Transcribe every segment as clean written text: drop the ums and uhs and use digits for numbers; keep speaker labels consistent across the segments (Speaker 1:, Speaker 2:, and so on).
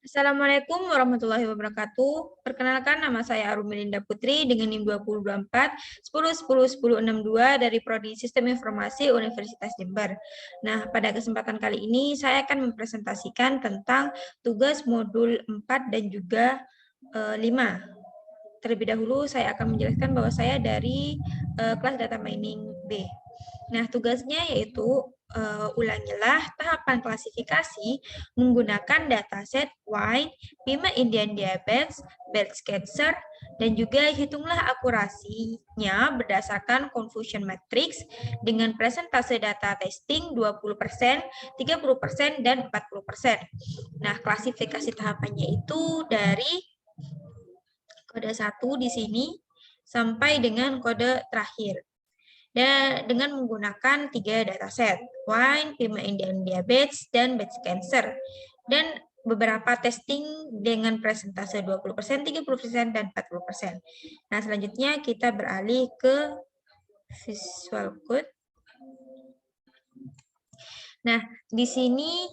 Speaker 1: Assalamualaikum warahmatullahi wabarakatuh. Perkenalkan, nama saya Arum Melinda Putri dengan NIM 2024 10 10 1062 dari Prodi Sistem Informasi Universitas Jember. Nah, pada kesempatan kali ini saya akan mempresentasikan tentang tugas modul 4 dan juga 5. Terlebih dahulu saya akan menjelaskan bahwa saya dari kelas Data Mining B. Nah, tugasnya yaitu ulangilah tahapan klasifikasi menggunakan dataset wine, Pima Indian Diabetes, Breast Cancer, dan juga hitunglah akurasinya berdasarkan confusion matrix dengan presentase data testing 20%, 30%, dan 40%. Nah, klasifikasi tahapannya itu dari kode 1 di sini sampai dengan kode terakhir. Dan dengan menggunakan 3 dataset, wine, Pima Indian Diabetes, dan breast cancer. Dan beberapa testing dengan presentase 20%, 30%, dan 40%. Nah, selanjutnya kita beralih ke Visual Code. Nah, di sini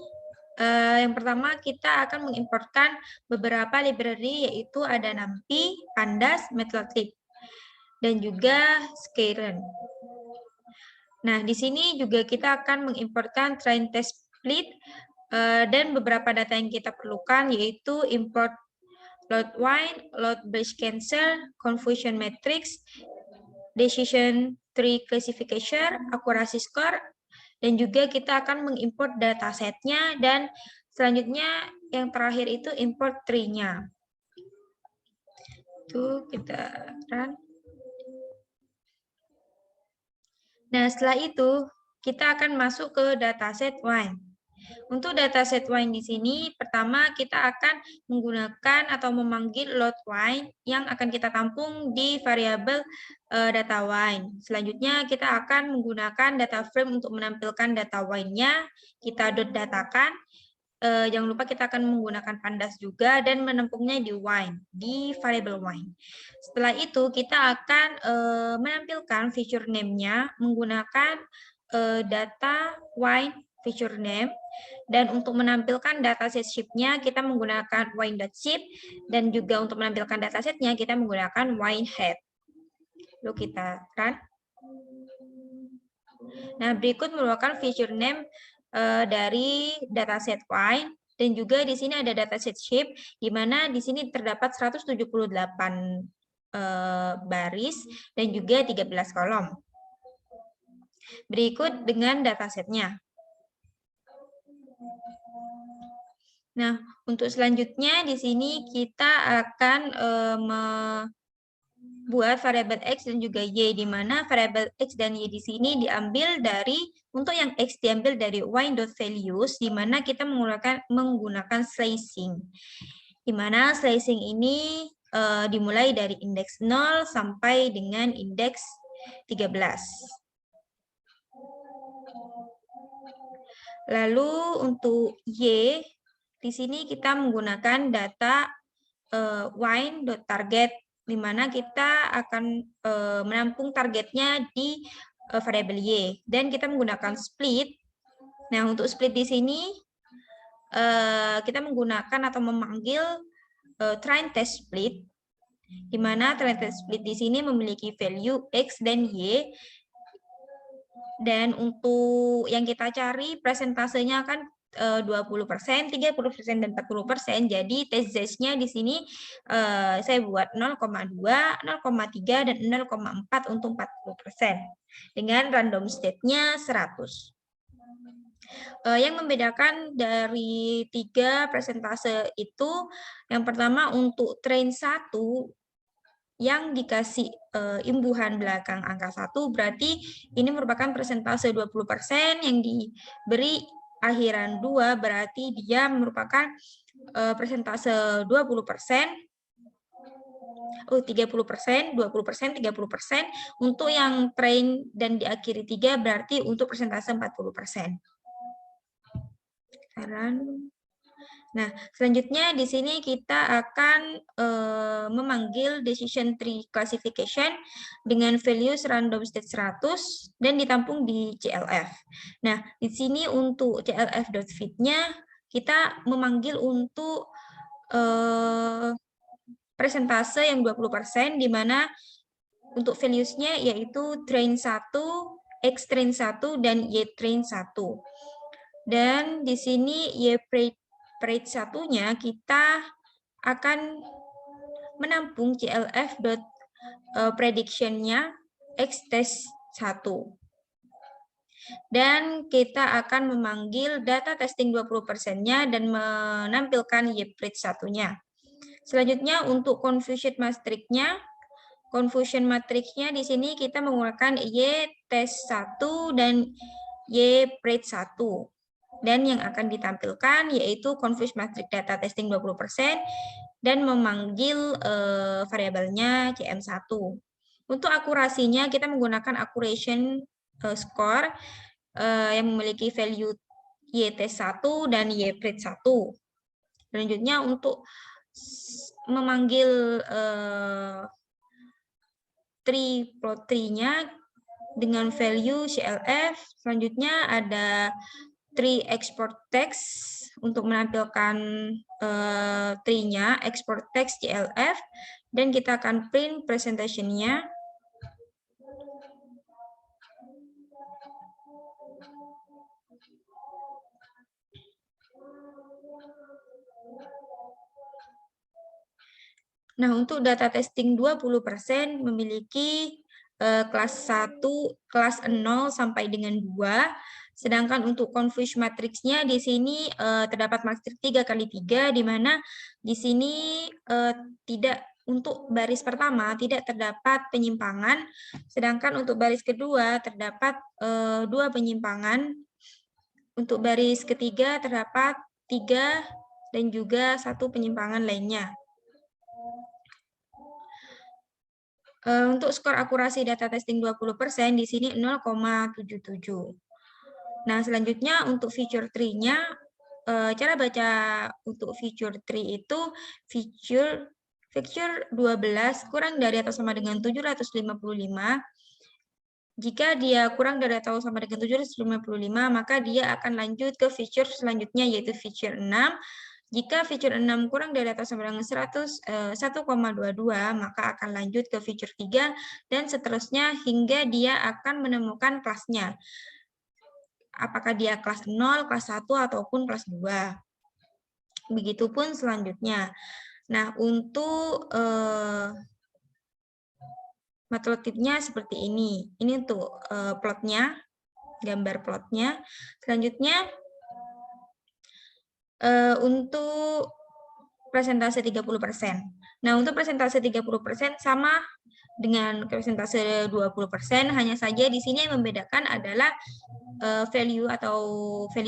Speaker 1: yang pertama kita akan mengimportkan beberapa library, yaitu ada NumPy, Pandas, Matplotlib, dan juga Sklearn. Nah, di sini juga kita akan mengimportkan train test split dan beberapa data yang kita perlukan, yaitu import load wine, load breast cancer, confusion matrix, decision tree classification, accuracy score, dan juga kita akan mengimport datasetnya, dan selanjutnya yang terakhir itu import tree-nya. Itu kita run. Nah, setelah itu kita akan masuk ke dataset wine. Untuk dataset wine di sini, pertama kita akan menggunakan atau memanggil load wine yang akan kita tampung di variabel data wine. Selanjutnya kita akan menggunakan data frame untuk menampilkan data wine-nya. Kita datakan. Jangan lupa kita akan menggunakan pandas juga dan menampungnya di wine, di variable wine. Setelah itu kita akan menampilkan feature name-nya menggunakan data wine feature name, dan untuk menampilkan dataset shape-nya kita menggunakan wine.shape, dan juga untuk menampilkan datasetnya kita menggunakan wine.head. Lalu kita run. Nah, berikut merupakan feature name dari dataset wine, dan juga di sini ada dataset shape, di mana di sini terdapat 178 baris dan juga 13 kolom. Berikut dengan datasetnya. Nah, untuk selanjutnya di sini kita akan buat variabel X dan juga Y, di mana variabel X dan Y di sini diambil dari, untuk yang X diambil dari wine.values, di mana kita menggunakan slicing. Di mana slicing ini dimulai dari indeks 0 sampai dengan indeks 13. Lalu untuk Y, di sini kita menggunakan data wine.target, di mana kita akan menampung targetnya di variabel Y, dan kita menggunakan split. Nah, untuk split di sini kita menggunakan atau memanggil train test split, di mana train test split di sini memiliki value X dan Y, dan untuk yang kita cari presentasenya kan 20%, 30%, dan 40%. Jadi test Z-nya di sini saya buat 0,2, 0,3, dan 0,4 untuk 40%. Dengan random state-nya 100. Yang membedakan dari 3 presentase itu, yang pertama untuk train 1, yang dikasih imbuhan belakang angka 1, berarti ini merupakan presentase 20%, yang diberi akhiran 2 berarti dia merupakan presentase 20%, 30%, 20%, 30%. Untuk yang train dan diakhiri 3 berarti untuk presentase 40%. Nah, selanjutnya di sini kita akan memanggil decision tree classification dengan values random state 100 dan ditampung di CLF. Nah, di sini untuk CLF.fit-nya kita memanggil untuk presentase yang 20%, di mana untuk values-nya yaitu train 1, X train 1, dan Y train 1. Dan di sini Y prate 1-nya kita akan menampung CLF prediction-nya X test 1. Dan kita akan memanggil data testing 20%-nya dan menampilkan Y prate 1-nya. Selanjutnya untuk confusion matrix-nya di sini kita menggunakan Y test 1 dan Y prate 1. Dan yang akan ditampilkan yaitu confuse matrix data testing 20% dan memanggil variabelnya CM1. Untuk akurasinya kita menggunakan accuracy score yang memiliki value Y test 1 dan Y prate 1. Selanjutnya untuk memanggil plot tree-nya dengan value CLF. Selanjutnya ada tree export text untuk menampilkan tree-nya, export text CLF, dan kita akan print presentation-nya. Nah, untuk data testing 20% memiliki kelas 1, kelas 0 sampai dengan 2. Sedangkan untuk confuse matrix-nya di sini terdapat matriks 3x3, di mana di sini tidak, untuk baris pertama tidak terdapat penyimpangan, sedangkan untuk baris kedua terdapat 2 penyimpangan. Untuk baris ketiga terdapat 3 dan juga 1 penyimpangan lainnya. Untuk skor akurasi data testing 20% di sini 0,77. Nah, selanjutnya untuk feature tree-nya, cara baca untuk feature tree itu feature 12 kurang dari atau sama dengan 755. Jika dia kurang dari atau sama dengan 755, maka dia akan lanjut ke feature selanjutnya, yaitu feature 6. Jika feature 6 kurang dari atau sama dengan 1,22, maka akan lanjut ke feature 3, dan seterusnya hingga dia akan menemukan kelasnya. Apakah dia kelas 0, kelas 1, ataupun kelas 2. Begitupun selanjutnya. Nah, untuk matlablib-nya seperti ini. Ini untuk plotnya, gambar plotnya. Selanjutnya, untuk presentase 30%. Nah, untuk presentase 30% sama dengan presentase 20%, hanya saja di sini yang membedakan adalah value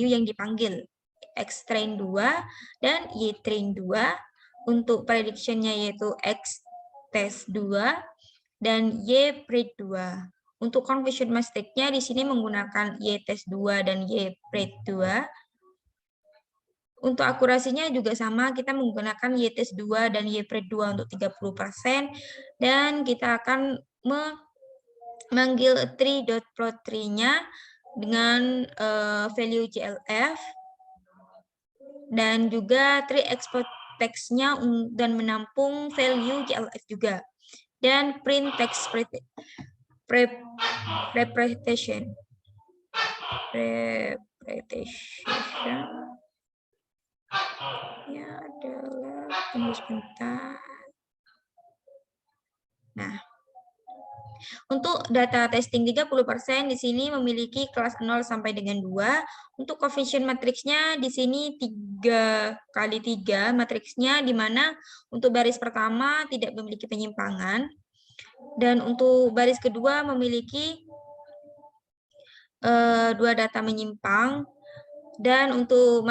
Speaker 1: yang dipanggil. X train 2 dan Y train 2. Untuk prediction-nya yaitu X test 2 dan Y prate 2. Untuk confusion matrix-nya di sini menggunakan Y test 2 dan Y prate 2. Untuk akurasinya juga sama, kita menggunakan Y test 2 dan Y prate 2 untuk 30%, dan kita akan memanggil tree.plot tree-nya dengan value CLF, dan juga tree export text-nya dan menampung value CLF juga, dan print text representation. Ya adalah, tunggu sebentar. Nah, untuk data testing 30% di sini memiliki kelas 0 sampai dengan 2. Untuk coefficient matriksnya di sini 3x3 matriksnya, di mana untuk baris pertama tidak memiliki penyimpangan, dan untuk baris kedua memiliki 2 data menyimpang, dan untuk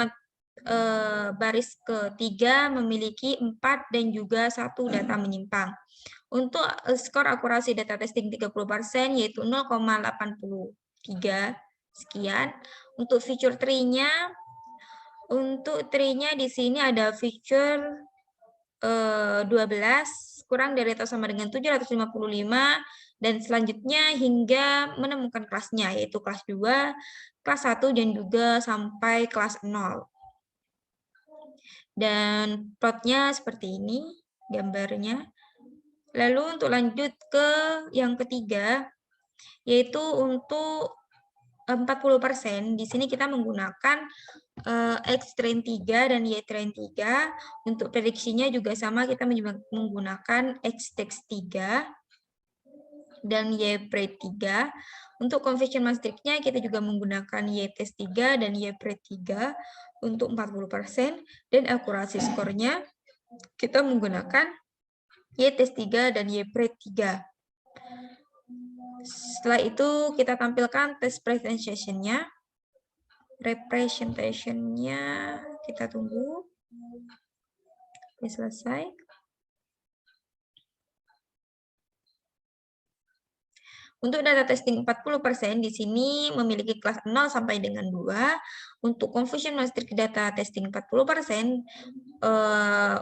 Speaker 1: baris ketiga memiliki 4 dan juga 1 data menyimpang. Untuk skor akurasi data testing 30% yaitu 0,83 sekian. Untuk feature tree-nya, di sini ada feature 12 kurang dari atau sama dengan 755, dan selanjutnya hingga menemukan kelasnya, yaitu kelas 2, kelas 1, dan juga sampai kelas 0. Dan plotnya seperti ini gambarnya. Lalu untuk lanjut ke yang ketiga, yaitu untuk 40%. Di sini kita menggunakan X train 3 dan Y train 3. Untuk prediksinya juga sama, kita menggunakan X test 3 dan Y pre 3. Untuk conversion matrix-nya kita juga menggunakan Y test 3 dan Y pre 3 untuk 40%. Dan akurasi skornya kita menggunakan Y test 3 dan Y pre 3. Setelah itu kita tampilkan test presentation-nya. Representation-nya kita tunggu. Oke, selesai. Untuk data testing 40% di sini memiliki kelas 0 sampai dengan 2. Untuk confusion matrix data testing 40%,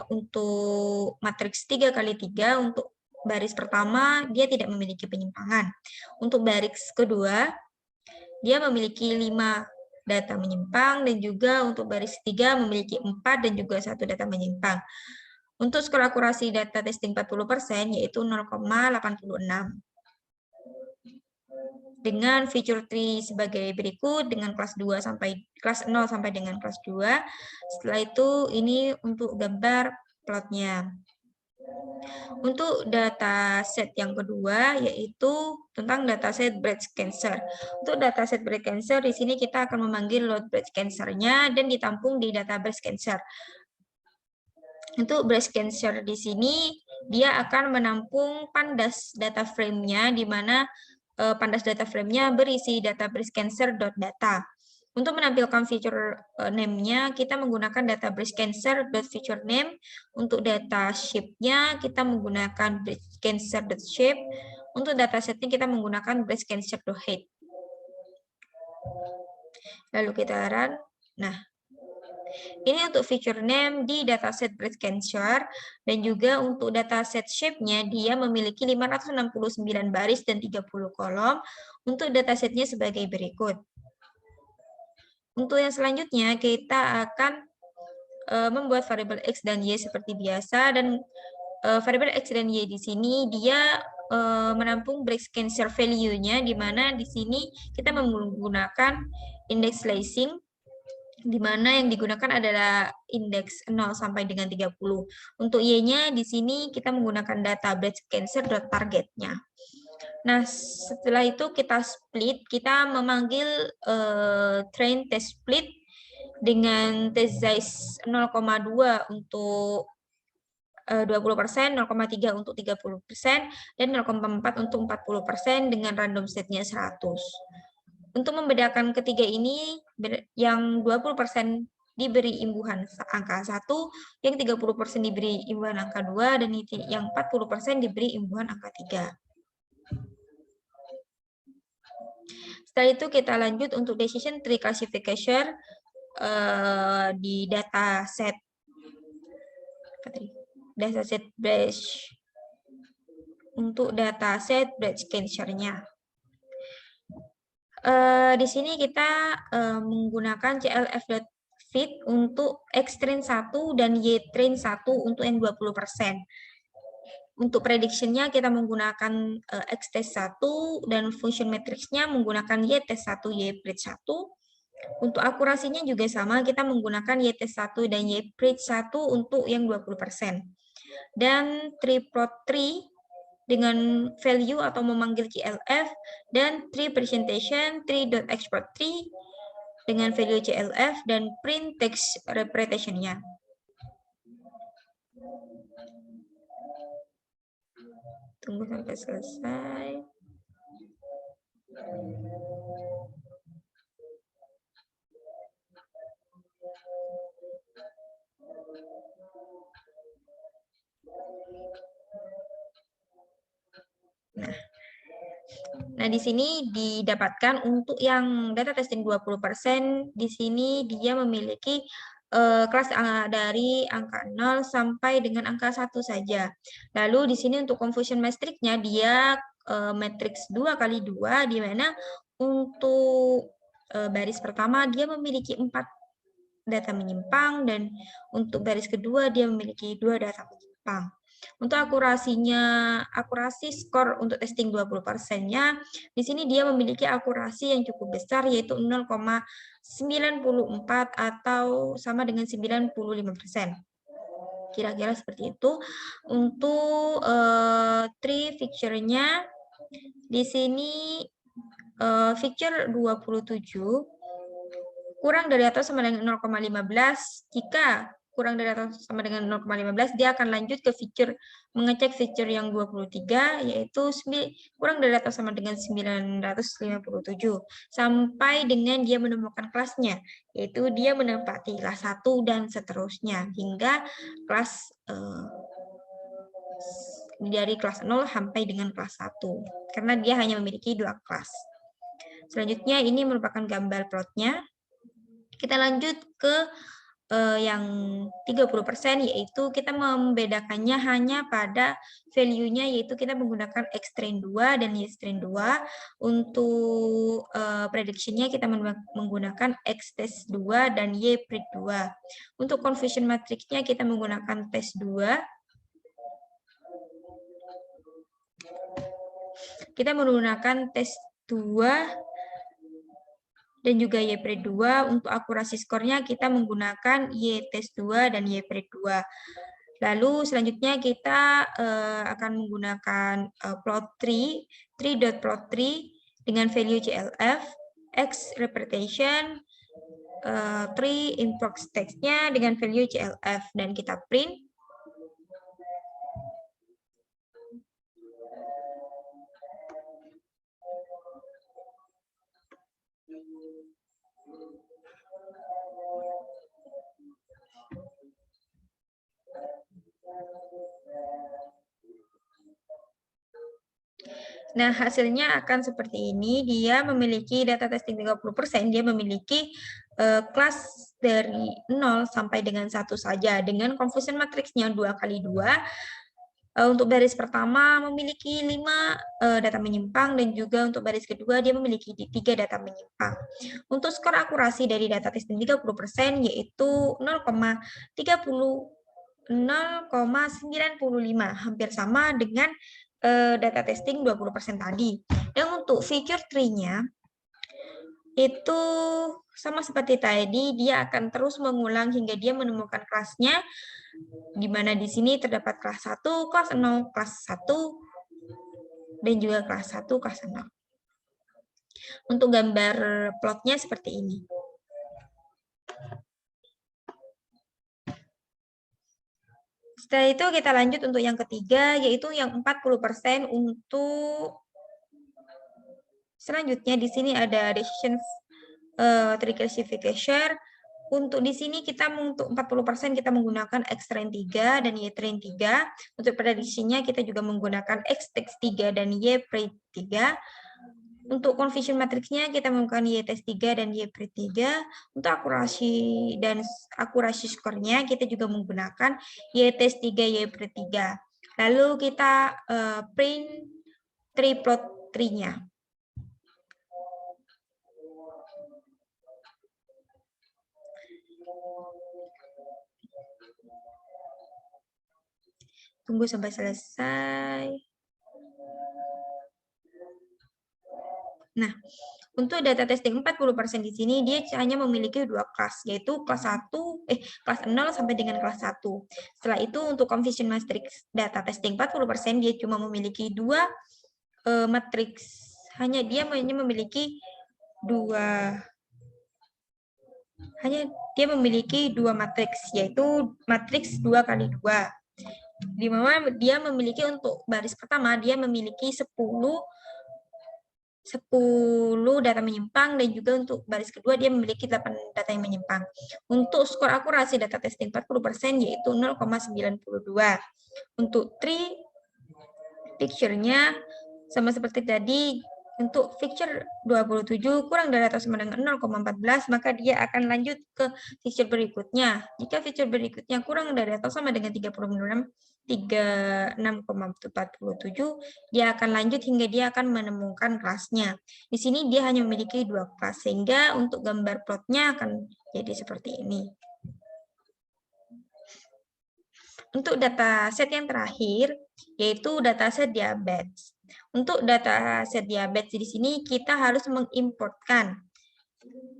Speaker 1: untuk matriks 3x3, untuk baris pertama dia tidak memiliki penyimpangan. Untuk baris kedua, dia memiliki 5 data menyimpang, dan juga untuk baris 3 memiliki 4 dan juga 1 data menyimpang. Untuk skor akurasi data testing 40% yaitu 0,86. Dengan feature tree sebagai berikut, dengan kelas 2 sampai kelas 0 sampai dengan kelas 2. Setelah itu ini untuk gambar plotnya. Untuk dataset yang kedua yaitu tentang dataset breast cancer. Untuk dataset breast cancer di sini kita akan memanggil load breast cancer-nya dan ditampung di data breast cancer. Untuk breast cancer di sini dia akan menampung pandas data frame-nya, di mana pandas data frame-nya berisi data breast cancer.data. Untuk menampilkan feature name-nya, kita menggunakan data breast cancer.feature name. Untuk data shape-nya, kita menggunakan breast cancer.shape. Untuk dataset-nya, kita menggunakan breast cancer.height. Lalu kita run. Nah, ini untuk feature name di dataset breast cancer, dan juga untuk dataset shape-nya dia memiliki 569 baris dan 30 kolom. Untuk datasetnya sebagai berikut. Untuk yang selanjutnya kita akan membuat variabel X dan Y seperti biasa, dan variabel X dan Y di sini dia menampung breast cancer value-nya, di mana di sini kita menggunakan index slicing, di mana yang digunakan adalah indeks 0 sampai dengan 30. Untuk Y-nya di sini kita menggunakan data breast cancer.target-nya. Nah, setelah itu kita split, kita memanggil train test split dengan test size 0,2 untuk 20%, 0,3 untuk 30%, dan 0,4 untuk 40% dengan random set-nya 100. Untuk membedakan ketiga ini, yang 20% diberi imbuhan angka 1, yang 30% diberi imbuhan angka 2, dan yang 40% diberi imbuhan angka 3. Setelah itu kita lanjut untuk decision tree classification di dataset breast, untuk dataset breast cancer-nya. Di sini kita menggunakan clf.fit untuk X train 1 dan Y train 1 untuk yang 20%. Untuk prediction-nya kita menggunakan X test 1 dan function matrix-nya menggunakan Y test 1, Y pre 1. Untuk akurasinya juga sama, kita menggunakan Y test 1 dan Y pre 1 untuk yang 20%. Dan tree plot tree dengan value atau memanggil CLF, dan tree presentation tree.export tree dengan value CLF, dan print text representation-nya. Tunggu sampai selesai. Nah, di sini didapatkan untuk yang data testing 20%, di sini dia memiliki kelas dari angka 0 sampai dengan angka 1 saja. Lalu di sini untuk confusion matrix-nya dia matriks 2x2, di mana untuk baris pertama dia memiliki 4 data menyimpang, dan untuk baris kedua dia memiliki 2 data menyimpang. Untuk akurasi skor untuk testing 20%-nya, di sini dia memiliki akurasi yang cukup besar, yaitu 0,94 atau sama dengan 95%. Kira-kira seperti itu. Untuk tree feature-nya, di sini feature 27 kurang dari atau sama dengan 0,15. Jika kurang dari atau sama dengan 0,15, dia akan lanjut ke feature mengecek feature yang 23, yaitu kurang dari atau sama dengan 957, sampai dengan dia menemukan kelasnya, yaitu dia menempati kelas 1 dan seterusnya, hingga kelas dari kelas 0 sampai dengan kelas 1, karena dia hanya memiliki 2 kelas. Selanjutnya ini merupakan gambar plotnya. Kita lanjut ke yang 30%, yaitu kita membedakannya hanya pada value-nya, yaitu kita menggunakan X-train 2 dan Y-train 2. Untuk prediction-nya kita menggunakan X-test 2 dan Y-pred 2. Untuk confusion matrix-nya kita menggunakan test 2. Kita menggunakan test 2 dan juga Y-pred 2. Untuk akurasi skornya kita menggunakan Y-test 2 dan Y-pred 2. Lalu selanjutnya kita akan menggunakan plot tree.plot3 dengan value CLF, X representation, tree inbox text-nya dengan value CLF, dan kita print. Nah, hasilnya akan seperti ini. Dia memiliki data testing 30%, dia memiliki kelas dari 0 sampai dengan 1 saja, dengan confusion matrix-nya 2x2. Untuk baris pertama memiliki 5 data menyimpang, dan juga untuk baris kedua dia memiliki 3 data menyimpang. Untuk skor akurasi dari data testing 30%, yaitu 0,95, hampir sama dengan data testing 20% tadi. Dan untuk feature tree-nya itu sama seperti tadi, dia akan terus mengulang hingga dia menemukan kelasnya, di mana di sini terdapat kelas 1, kelas 0, kelas 1, dan juga kelas 1, kelas 0. Untuk gambar plotnya seperti ini. Setelah itu kita lanjut untuk yang ketiga, yaitu yang 40% untuk selanjutnya. Di sini ada decision tree classification. Untuk di sini kita untuk 40% kita menggunakan X-train 3 dan Y-train 3. Untuk prediksinya kita juga menggunakan X-test 3 dan Y-pred 3. Untuk confusion matrix-nya kita menggunakan Y-test 3 dan Y-pred 3. Untuk akurasi skornya kita juga menggunakan Y-test 3, Y-pred 3. Lalu kita print tree plot tree-nya. Tunggu sampai selesai. Nah, untuk data testing 40% di sini dia hanya memiliki 2 kelas, yaitu kelas 0 sampai dengan kelas 1. Setelah itu untuk confusion matrix data testing 40% dia cuma memiliki 2 matriks. Dia hanya memiliki 2 matriks, yaitu matriks 2x2. Di mana dia memiliki untuk baris pertama dia memiliki 10 data menyimpang, dan juga untuk baris kedua dia memiliki 8 data yang menyimpang. Untuk skor akurasi data testing 40% yaitu 0,92. Untuk tree picture-nya sama seperti tadi. Untuk feature 27 kurang dari atau sama dengan 0,14, maka dia akan lanjut ke feature berikutnya. Jika feature berikutnya kurang dari atau sama dengan 36,47, dia akan lanjut hingga dia akan menemukan kelasnya. Di sini dia hanya memiliki 2 kelas, sehingga untuk gambar plotnya akan Jadi seperti ini. Untuk dataset yang terakhir, yaitu dataset diabetes. Untuk dataset diabetes di sini kita harus mengimportkan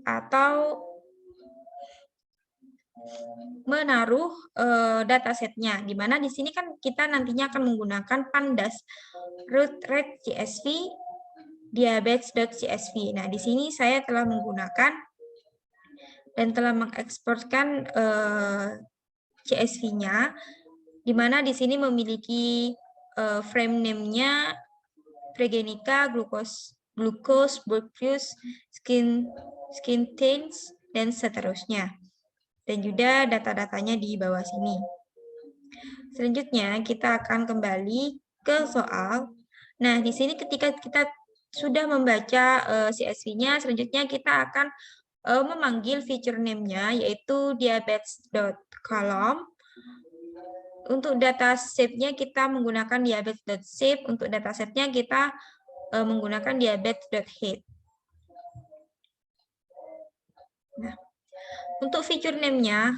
Speaker 1: atau menaruh datasetnya, di mana di sini kan kita nantinya akan menggunakan pandas root rate CSV diabetes.csv. Nah, di sini saya telah menggunakan dan telah mengeksporkan CSV-nya, di mana di sini memiliki frame name-nya Pregenica, glucose, blood fuse, skin taints, dan seterusnya. Dan juga data-datanya di bawah sini. Selanjutnya kita akan kembali ke soal. Nah, di sini ketika kita sudah membaca CSV-nya, selanjutnya kita akan memanggil feature name-nya, yaitu diabetes.column. Untuk data shape-nya kita menggunakan diabetes.shape, untuk datasetnya kita menggunakan diabetes.head. Nah, untuk feature name-nya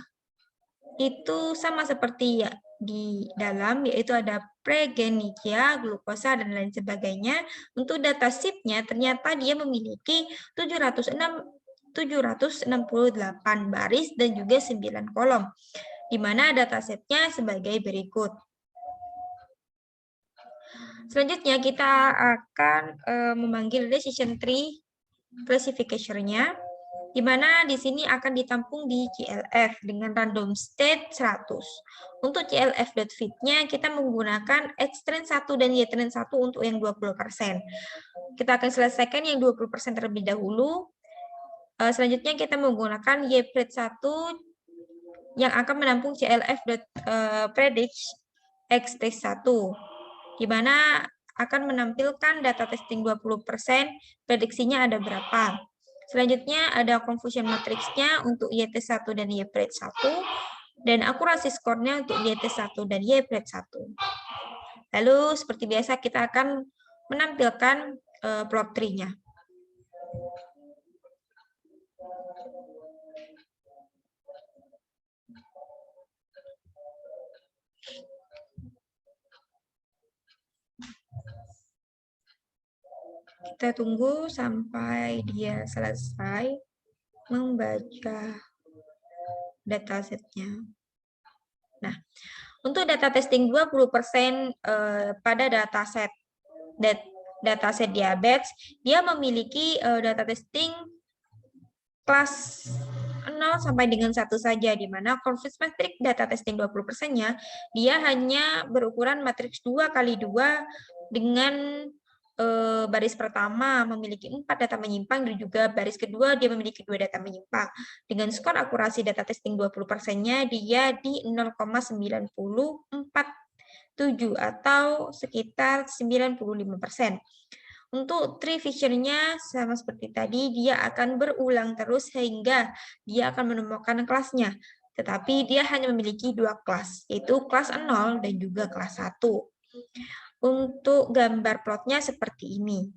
Speaker 1: itu sama seperti ya di dalam, yaitu ada Pregenica, glukosa, dan lain sebagainya. Untuk data shape-nya ternyata dia memiliki 768 baris dan juga 9 kolom, di mana datasetnya sebagai berikut. Selanjutnya kita akan memanggil decision tree classification-nya, di mana di sini akan ditampung di CLF dengan random state 100. Untuk CLF.fit-nya kita menggunakan X-trend 1 dan Y-trend 1 untuk yang 20%. Kita akan selesaikan yang 20% terlebih dahulu. Selanjutnya kita menggunakan Y-predict 1 yang akan menampung CLF.predict X-test 1, di mana akan menampilkan data testing 20%, prediksinya ada berapa. Selanjutnya ada confusion matrix-nya untuk YT1 dan YPRED 1, dan akurasi skornya untuk YT1 dan YPRED 1. Lalu seperti biasa kita akan menampilkan plot tree-nya. Kita tunggu sampai dia selesai membaca datasetnya. Nah, untuk data testing 20% pada dataset diabetes, dia memiliki data testing kelas 0 sampai dengan 1 saja, di mana confidence matrix data testing 20%-nya, dia hanya berukuran matriks 2x2 dengan baris pertama memiliki 4 data menyimpang dan juga baris kedua dia memiliki 2 data menyimpang. Dengan skor akurasi data testing 20%-nya dia di 0,947 atau sekitar 95%. Untuk tree feature-nya sama seperti tadi, dia akan berulang terus sehingga dia akan menemukan kelasnya. Tetapi dia hanya memiliki 2 kelas, yaitu kelas 0 dan juga kelas 1. Untuk gambar plotnya seperti ini.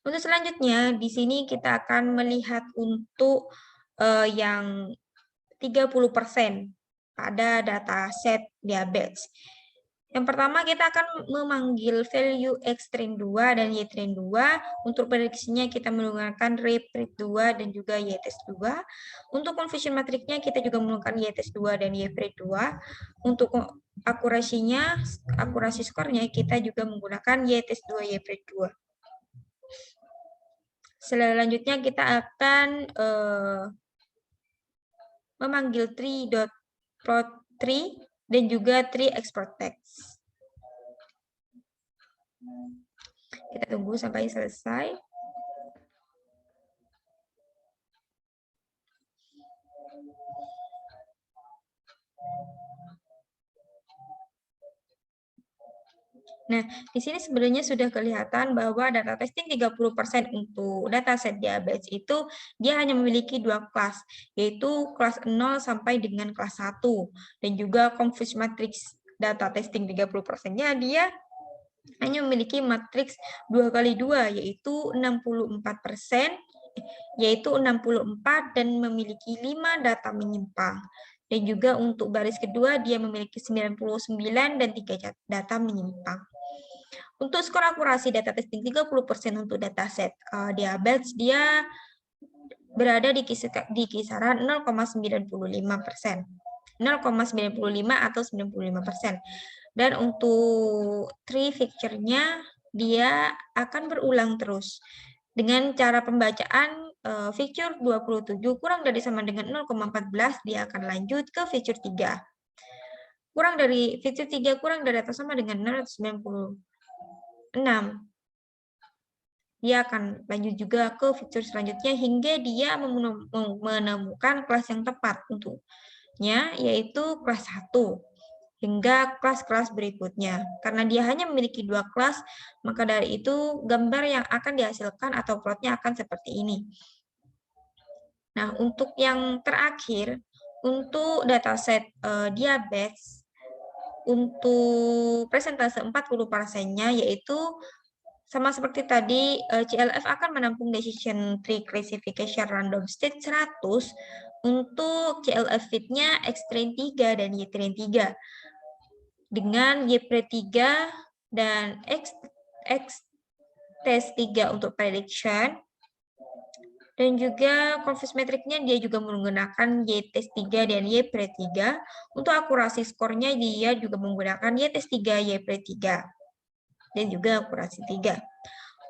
Speaker 1: Untuk selanjutnya, di sini kita akan melihat untuk yang 30% pada dataset diabetes. Yang pertama kita akan memanggil value X-trend 2 dan Y-trend 2. Untuk prediksinya kita menggunakan REPRED 2 dan juga Y-test 2. Untuk confusion matrix-nya kita juga menggunakan Y-test 2 dan Y-PRED 2. Untuk akurasi skornya kita juga menggunakan Y-test 2, Y-PRED 2. Selanjutnya kita akan memanggil tree.plot_tree dan juga tree export text. Kita tunggu sampai selesai. Nah, di sini sebenarnya sudah kelihatan bahwa data testing 30% untuk dataset diabetes itu dia hanya memiliki 2 kelas, yaitu kelas 0 sampai dengan kelas 1. Dan juga confuse matrix data testing 30%-nya dia hanya memiliki matriks 2x2, yaitu 64%, yaitu 64 dan memiliki 5 data menyimpang. Dan juga untuk baris kedua dia memiliki 99 dan 3 data menyimpang. Untuk skor akurasi data testing 30% untuk dataset diabetes, dia berada di kisaran 0,95%. 0,95 atau 95%. Dan untuk tree feature-nya dia akan berulang terus. Dengan cara pembacaan feature 27 kurang dari sama dengan 0,14, dia akan lanjut ke feature 3. Kurang dari feature 3 kurang dari atau sama dengan 0,96. Dia akan lanjut juga ke fitur selanjutnya hingga dia menemukan kelas yang tepat untuknya, yaitu kelas 1 hingga kelas-kelas berikutnya. Karena dia hanya memiliki 2 kelas, maka dari itu gambar yang akan dihasilkan atau plotnya akan seperti ini. Nah, untuk yang terakhir, untuk dataset diabetes, untuk presentase 40%-nya yaitu sama seperti tadi, CLF akan menampung decision tree classification random state 100 untuk CLF fit-nya X-train 3 dan Y-train 3. Dengan Y-train 3 dan X-test 3 untuk prediction. Dan juga confuse metricnya dia juga menggunakan Y-test 3 dan Y-train 3. Untuk akurasi skornya dia juga menggunakan Y-test 3, Y-train 3. Dan juga akurasi 3.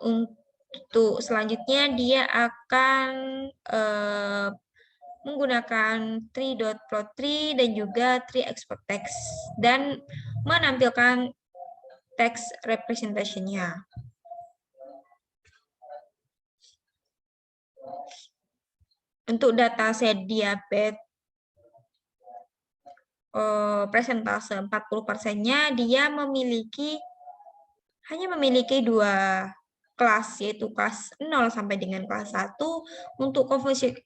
Speaker 1: Untuk selanjutnya dia akan menggunakan tree.plot3 dan juga tree export text dan menampilkan text representation-nya. Untuk dataset diabetes presentase 40%-nya dia hanya memiliki 2 kelas, yaitu kelas 0 sampai dengan kelas 1. Untuk confusion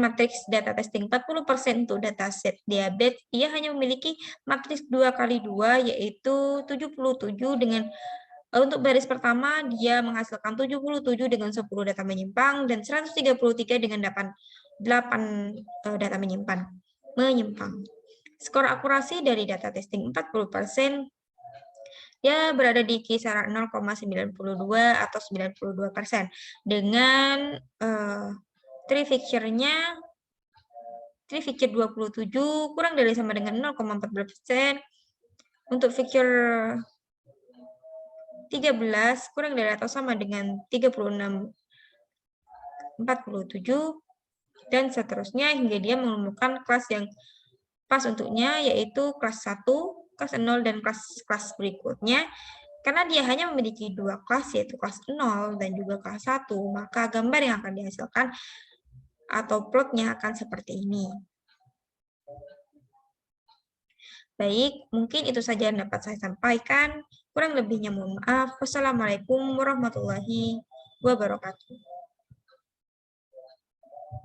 Speaker 1: matrix data testing 40% untuk dataset diabetes, dia hanya memiliki matriks 2x2, yaitu 77 dengan untuk baris pertama dia menghasilkan 77 dengan 10 data menyimpang dan 133 dengan 8 data menyimpang. Skor akurasi dari data testing 40%, dia berada di kisaran 0,92 atau 92%. Dengan tree feature-nya, tree feature 27 kurang dari sama dengan 0,14%. Untuk feature 13 kurang dari atau sama dengan 36,47 dan seterusnya hingga dia menemukan kelas yang pas untuknya, yaitu kelas 1, kelas 0 dan kelas berikutnya. Karena dia hanya memiliki 2 kelas, yaitu kelas 0 dan juga kelas 1, maka gambar yang akan dihasilkan atau plotnya akan seperti ini. Baik, mungkin itu saja yang dapat saya sampaikan. Kurang lebihnya mohon maaf. Wassalamualaikum warahmatullahi wabarakatuh.